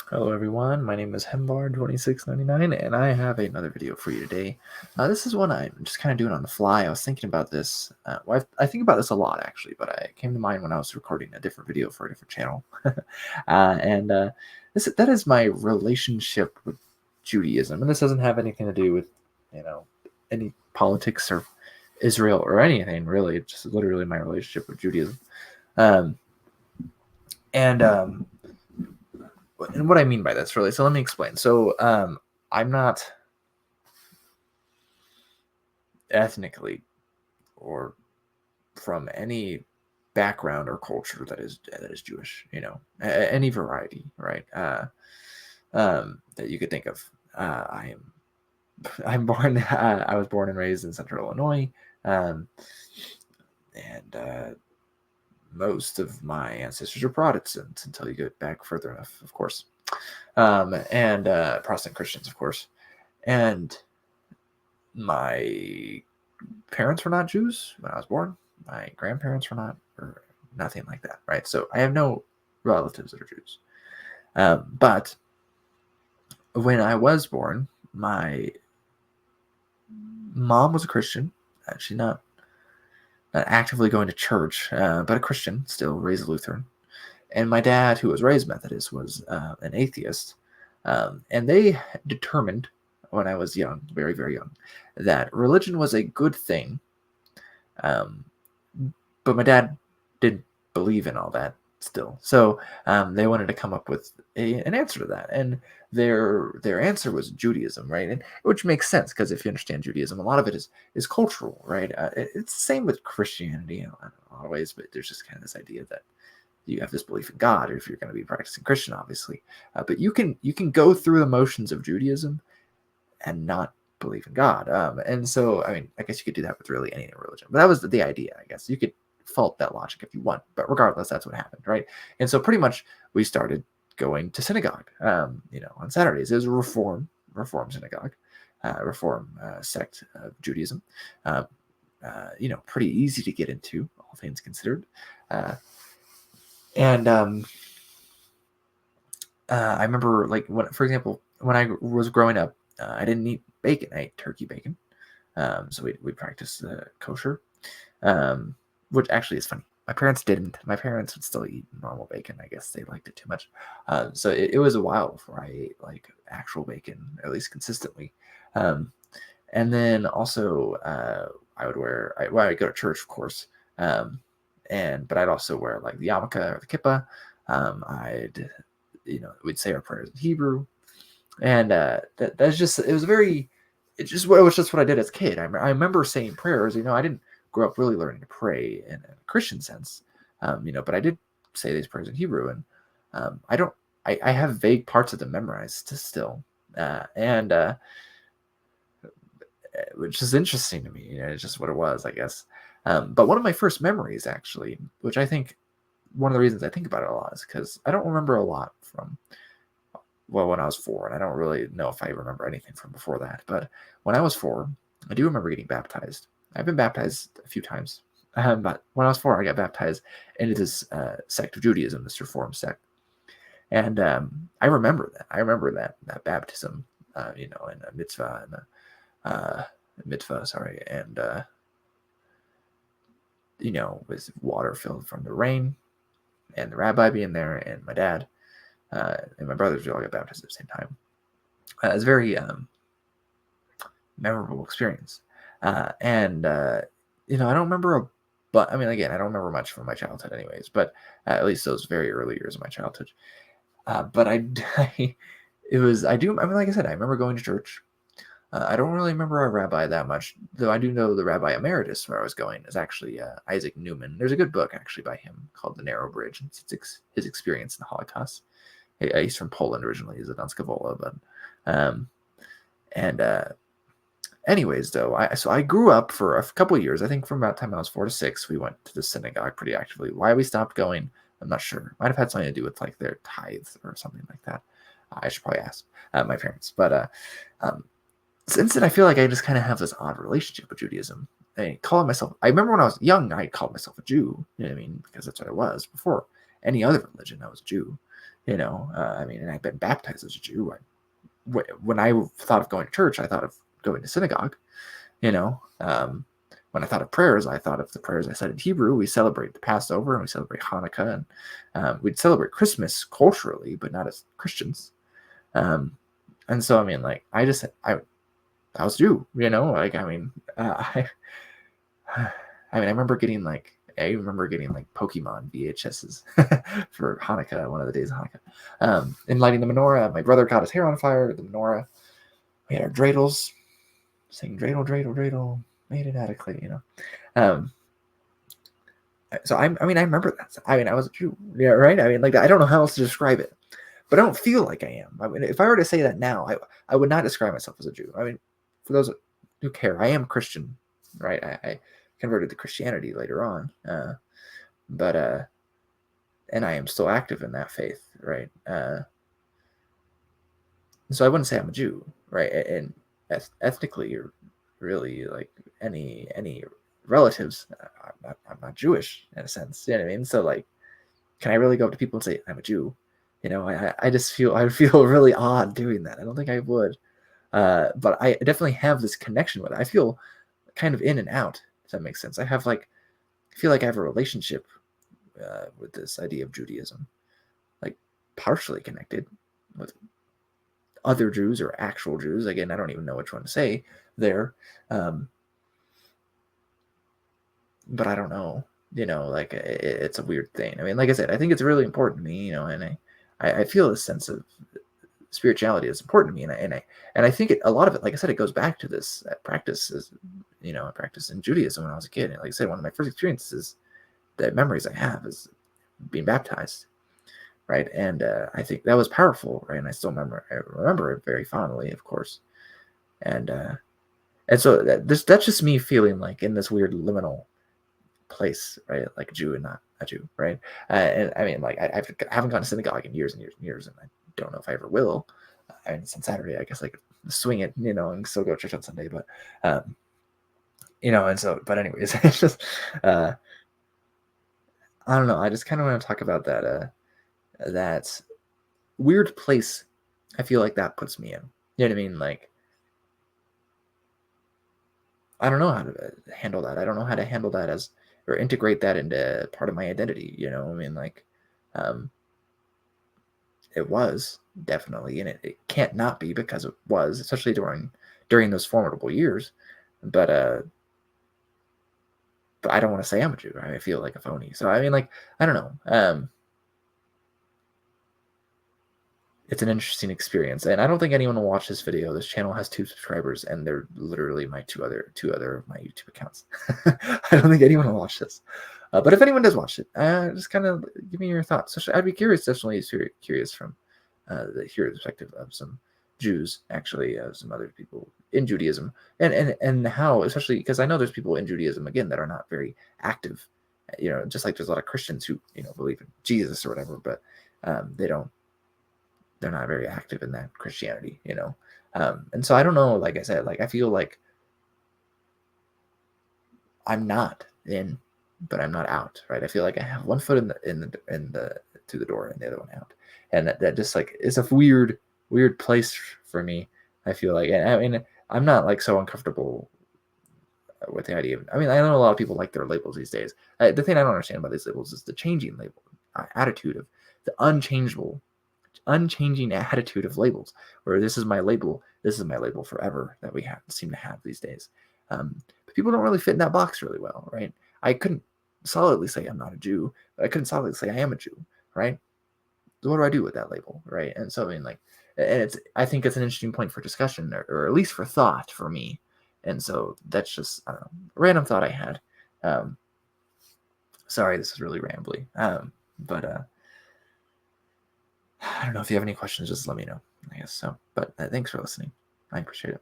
Hello everyone, my name is Hembar2699 and I have another video for you today. This is one I'm just kind of doing on the fly. I was thinking about this, I think about this a lot actually, but it came to mind when I was recording a different video for a different channel. and that is my relationship with Judaism, and this doesn't have anything to do with, any politics or Israel or anything really. It's just literally my relationship with Judaism. Um, and and what I mean by this, really. So let me explain. So I'm not ethnically or from any background or culture that is Jewish. Any variety, right? That you could think of. I'm born. I was born and raised in Central Illinois, and most of my ancestors are Protestants until you get back further enough, of course, and Protestant Christians, of course, and my parents were not Jews when I was born. My grandparents were not, or nothing like that, right? So I have no relatives that are Jews. But when I was born, my mom was a Christian. She's not actively going to church, but a Christian, still raised Lutheran. And my dad, who was raised Methodist, was an atheist. And they determined when I was young, very, very young, that religion was a good thing. But my dad didn't believe in all that still. So they wanted to come up with an answer to that. And their answer was Judaism, right? And which makes sense, because if you understand Judaism, a lot of it is cultural, right? It's the same with Christianity in a lot of ways, but there's just kind of this idea that you have this belief in God, or if you're going to be practicing Christian, obviously. But you can go through the motions of Judaism and not believe in God. And so, I mean, I guess you could do that with really any religion. But that was the idea, I guess. You could fault that logic if you want, but regardless, that's what happened, right? And so pretty much we started going to synagogue, on Saturdays. It was a reform synagogue, reform sect of Judaism. Pretty easy to get into, all things considered. And I remember, like, for example, when I was growing up, I didn't eat bacon. I ate turkey bacon. So we practiced kosher, which actually is funny. My parents didn't. My parents would still eat normal bacon. I guess they liked it too much. So it was a while before I ate like actual bacon, at least consistently. And then also I would I'd go to church, of course. But I'd also wear like the yarmulke or the kippah. We'd say our prayers in Hebrew, and that's just it was just what I did as a kid. I remember saying prayers. I didn't grow up really learning to pray in a Christian sense, but I did say these prayers in Hebrew, and I have vague parts of them memorized still, and which is interesting to me. It's just what it was, I guess. But one of my first memories, actually, which I think one of the reasons I think about it a lot is because I don't remember a lot from when I was 4, and I don't really know if I remember anything from before that. But when I was 4, I do remember getting baptized. I've been baptized a few times, but when I was 4, I got baptized into this sect of Judaism, this Reform sect, and I remember that. I remember that baptism, in a mitzvah sorry, and with water filled from the rain, and the rabbi being there, and my dad. And my brothers all got baptized at the same time. It's a very memorable experience. And I don't remember but I mean, again, I don't remember much from my childhood anyways, but at least those very early years of my childhood. But I mean, like I said, I remember going to church. I don't really remember our rabbi that much, though I do know the rabbi emeritus where I was going is actually Isaac Newman. There's a good book actually by him called The Narrow Bridge. It's his experience in the Holocaust. He's from Poland originally. He's a Donskovola, but and anyways, though, I grew up for a couple of years. I think from about the time I was 4 to 6, we went to the synagogue pretty actively. Why we stopped going, I'm not sure. Might have had something to do with like their tithes or something like that. I should probably ask my parents. But since then, I feel like I just kind of have this odd relationship with Judaism. I remember when I was young, I called myself a Jew. You know what I mean? Because that's what I was before any other religion. I was a Jew. I mean, and I've been baptized as a Jew. When I thought of going to church, I thought of going to synagogue. When I thought of prayers, I thought of the prayers I said in Hebrew. We celebrate the Passover and we celebrate Hanukkah, and we'd celebrate Christmas culturally, but not as Christians. And so, I mean, like, I was Jew, like, I mean, I remember getting like Pokemon VHSs for Hanukkah, one of the days of Hanukkah, and lighting the menorah. My brother caught his hair on fire at the menorah. We had our dreidels, singing dreidel, dreidel, dreidel, made it out of clay, Um, so I remember that. I was a Jew, yeah, right. I mean, like, I don't know how else to describe it, but I don't feel like I am. I mean, if I were to say that now, I would not describe myself as a Jew. I mean, for those who care, I am Christian, right? I converted to Christianity later on, but and I am still active in that faith, right? So I wouldn't say I'm a Jew, right? And ethnically, or really, like, any relatives, I'm not Jewish in a sense. You know what I mean? So, like, can I really go up to people and say I'm a Jew? I just feel I would feel really odd doing that. I don't think I would. But I definitely have this connection with it. I feel kind of in and out. If that makes sense. I feel like I have a relationship with this idea of Judaism, like, partially connected with other Jews or actual Jews. Again, I don't even know which one to say there. But I don't know, like, it's a weird thing. I mean, like I said, I think it's really important to me, and I feel a sense of spirituality is important to me. And I think a lot of it, like I said, it goes back to this practice, I practiced in Judaism when I was a kid. And like I said, one of my first experiences, the memories I have, is being baptized. Right. And I think that was powerful. Right. And I remember it very fondly, of course. And so that's just me feeling like in this weird liminal place, right? Like a Jew and not a Jew, right? And I mean, like, I haven't gone to synagogue in years and years and years, and I don't know if I ever will. I mean, since Saturday, I guess I could swing it, and still go to church on Sunday. But, and so, but anyways, it's just, I don't know. I just kind of want to talk about that weird place. I feel like that puts me in. You know what I mean? Like, I don't know how to handle that. I don't know how to handle that or integrate that into part of my identity. I mean, like, it was definitely, and it can't not be, because it was, especially during those formidable years. But I don't want to say I'm a Jew. I feel like a phony. So I mean, like, I don't know. It's an interesting experience, and I don't think anyone will watch this video. This channel has 2 subscribers, and they're literally my two other of my YouTube accounts. I don't think anyone will watch this, but if anyone does watch it, just kind of give me your thoughts. So I'd be curious, definitely curious from hear the perspective of some Jews, actually, some other people in Judaism, and how, especially because I know there's people in Judaism, again, that are not very active. Just like there's a lot of Christians who believe in Jesus or whatever, but they're not very active in that Christianity, and so I don't know. Like I said, like, I feel like I'm not in, but I'm not out, right? I feel like I have one foot in the through the door and the other one out, and that just, like, is a weird place for me. I feel like, and I mean, I'm not, like, so uncomfortable with the idea of. I mean, I know a lot of people like their labels these days. The thing I don't understand about these labels is the changing label attitude of the unchanging attitude of labels, where this is my label forever, that we seem to have these days. But people don't really fit in that box really well, right? I couldn't solidly say I'm not a Jew, but I couldn't solidly say I am a Jew, right? So what do I do with that label, right? And so, I mean, like, and I think it's an interesting point for discussion, or at least for thought for me. And so that's just, I don't know, a random thought I had. Sorry, this is really rambly, but I don't know if you have any questions, just let me know, I guess so. But thanks for listening. I appreciate it.